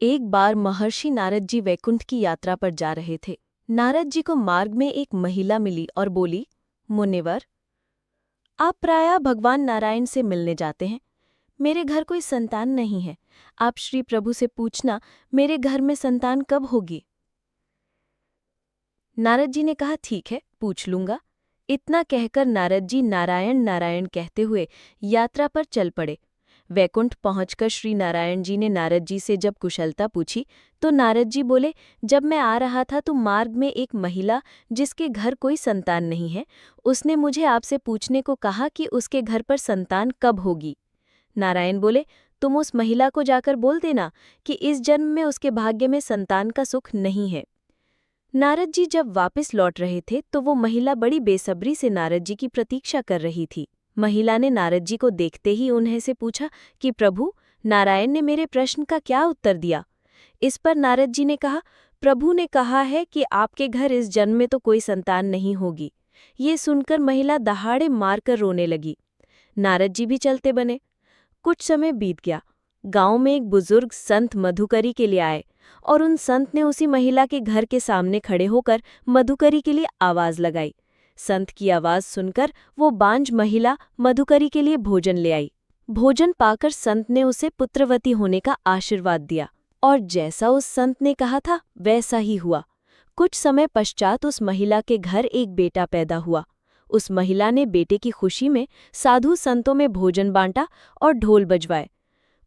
एक बार महर्षि नारद जी वैकुंठ की यात्रा पर जा रहे थे। नारद जी को मार्ग में एक महिला मिली और बोली, मुनिवर, आप प्रायः भगवान नारायण से मिलने जाते हैं। मेरे घर कोई संतान नहीं है। आप श्री प्रभु से पूछना मेरे घर में संतान कब होगी। नारद जी ने कहा, ठीक है, पूछ लूंगा। इतना कहकर नारद जी नारायण नारायण कहते हुए यात्रा पर चल पड़े। वैकुंठ पहुंचकर श्री नारायण जी ने नारद जी से जब कुशलता पूछी तो नारद जी बोले, जब मैं आ रहा था तो मार्ग में एक महिला जिसके घर कोई संतान नहीं है, उसने मुझे आपसे पूछने को कहा कि उसके घर पर संतान कब होगी। नारायण बोले, तुम उस महिला को जाकर बोल देना कि इस जन्म में उसके भाग्य में संतान का सुख नहीं है। नारद जी जब वापस लौट रहे थे तो वो महिला बड़ी बेसब्री से नारद जी की प्रतीक्षा कर रही थी। महिला ने नारद जी को देखते ही उन्हें से पूछा कि प्रभु, नारायण ने मेरे प्रश्न का क्या उत्तर दिया। इस पर नारद जी ने कहा, प्रभु ने कहा है कि आपके घर इस जन्म में तो कोई संतान नहीं होगी। ये सुनकर महिला दहाड़े मारकर रोने लगी। नारद जी भी चलते बने। कुछ समय बीत गया। गांव में एक बुजुर्ग संत मधुकरी के लिए आए और उन संत ने उसी महिला के घर के सामने खड़े होकर मधुकरी के लिए आवाज लगाई। संत की आवाज सुनकर वो बांझ महिला मधुकरी के लिए भोजन ले आई। भोजन पाकर संत ने उसे पुत्रवती होने का आशीर्वाद दिया और जैसा उस संत ने कहा था वैसा ही हुआ। कुछ समय पश्चात उस महिला के घर एक बेटा पैदा हुआ। उस महिला ने बेटे की खुशी में साधु संतों में भोजन बांटा और ढोल बजवाए।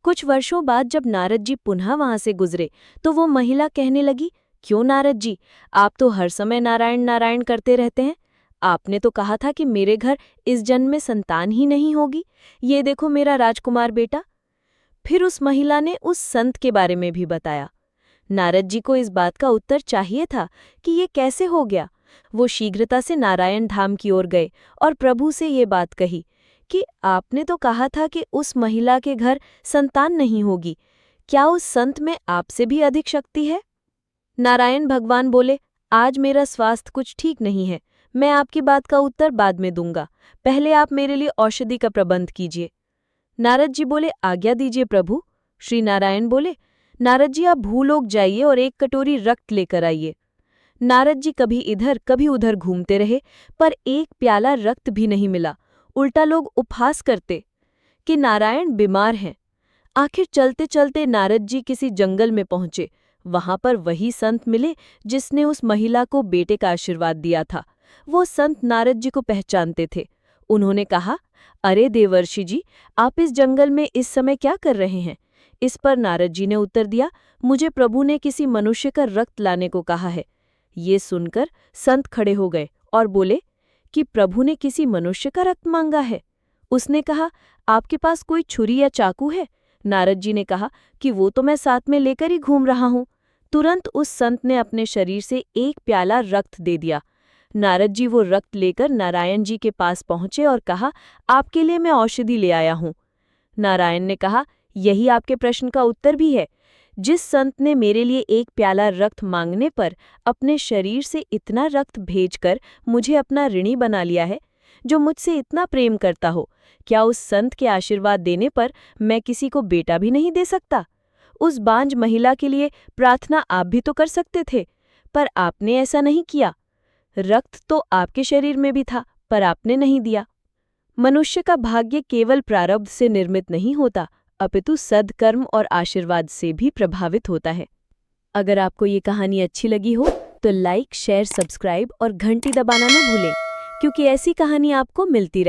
कुछ वर्षों बाद जब नारद जी पुनः वहां से गुजरे तो वो महिला कहने लगी, क्यों नारद जी, आप तो हर समय नारायण नारायण करते रहते हैं। आपने तो कहा था कि मेरे घर इस जन्म में संतान ही नहीं होगी। ये देखो मेरा राजकुमार बेटा। फिर उस महिला ने उस संत के बारे में भी बताया। नारद जी को इस बात का उत्तर चाहिए था कि ये कैसे हो गया। वो शीघ्रता से नारायण धाम की ओर गए और प्रभु से ये बात कही कि आपने तो कहा था कि उस महिला के घर संतान नहीं होगी। क्या उस संत में आपसे भी अधिक शक्ति है? नारायण भगवान बोले, आज मेरा स्वास्थ्य कुछ ठीक नहीं है। मैं आपकी बात का उत्तर बाद में दूंगा। पहले आप मेरे लिए औषधि का प्रबंध कीजिए। नारद जी बोले, आज्ञा दीजिए प्रभु। श्री नारायण बोले, नारद जी आप भूलोक जाइए और एक कटोरी रक्त लेकर आइए। नारद जी कभी इधर कभी उधर घूमते रहे पर एक प्याला रक्त भी नहीं मिला। उल्टा लोग उपहास करते कि नारायण बीमार हैं। आखिर चलते चलते नारद जी किसी जंगल में पहुंचे। वहां पर वही संत मिले जिसने उस महिला को बेटे का आशीर्वाद दिया था। वो संत नारद जी को पहचानते थे। उन्होंने कहा, अरे देवर्षि जी, आप इस जंगल में इस समय क्या कर रहे हैं? इस पर नारद जी ने उत्तर दिया, मुझे प्रभु ने किसी मनुष्य का रक्त लाने को कहा है। ये सुनकर संत खड़े हो गए और बोले कि प्रभु ने किसी मनुष्य का रक्त मांगा है। उसने कहा, आपके पास कोई छुरी या चाकू है? नारद जी ने कहा कि वो तो मैं साथ में लेकर ही घूम रहा हूं। तुरंत उस संत ने अपने शरीर से एक प्याला रक्त दे दिया। नारद जी वो रक्त लेकर नारायण जी के पास पहुंचे और कहा, आपके लिए मैं औषधि ले आया हूं। नारायण ने कहा, यही आपके प्रश्न का उत्तर भी है। जिस संत ने मेरे लिए एक प्याला रक्त मांगने पर अपने शरीर से इतना रक्त भेजकर मुझे अपना ऋणी बना लिया है, जो मुझसे इतना प्रेम करता हो, क्या उस संत के आशीर्वाद देने पर मैं किसी को बेटा भी नहीं दे सकता? उस बांझ महिला के लिए प्रार्थना आप भी तो कर सकते थे, पर आपने ऐसा नहीं किया। रक्त तो आपके शरीर में भी था, पर आपने नहीं दिया। मनुष्य का भाग्य केवल प्रारब्ध से निर्मित नहीं होता, अपितु सद्कर्म और आशीर्वाद से भी प्रभावित होता है। अगर आपको ये कहानी अच्छी लगी हो तो लाइक, शेयर, सब्सक्राइब और घंटी दबाना न भूलें, क्योंकि ऐसी कहानी आपको मिलती रहे।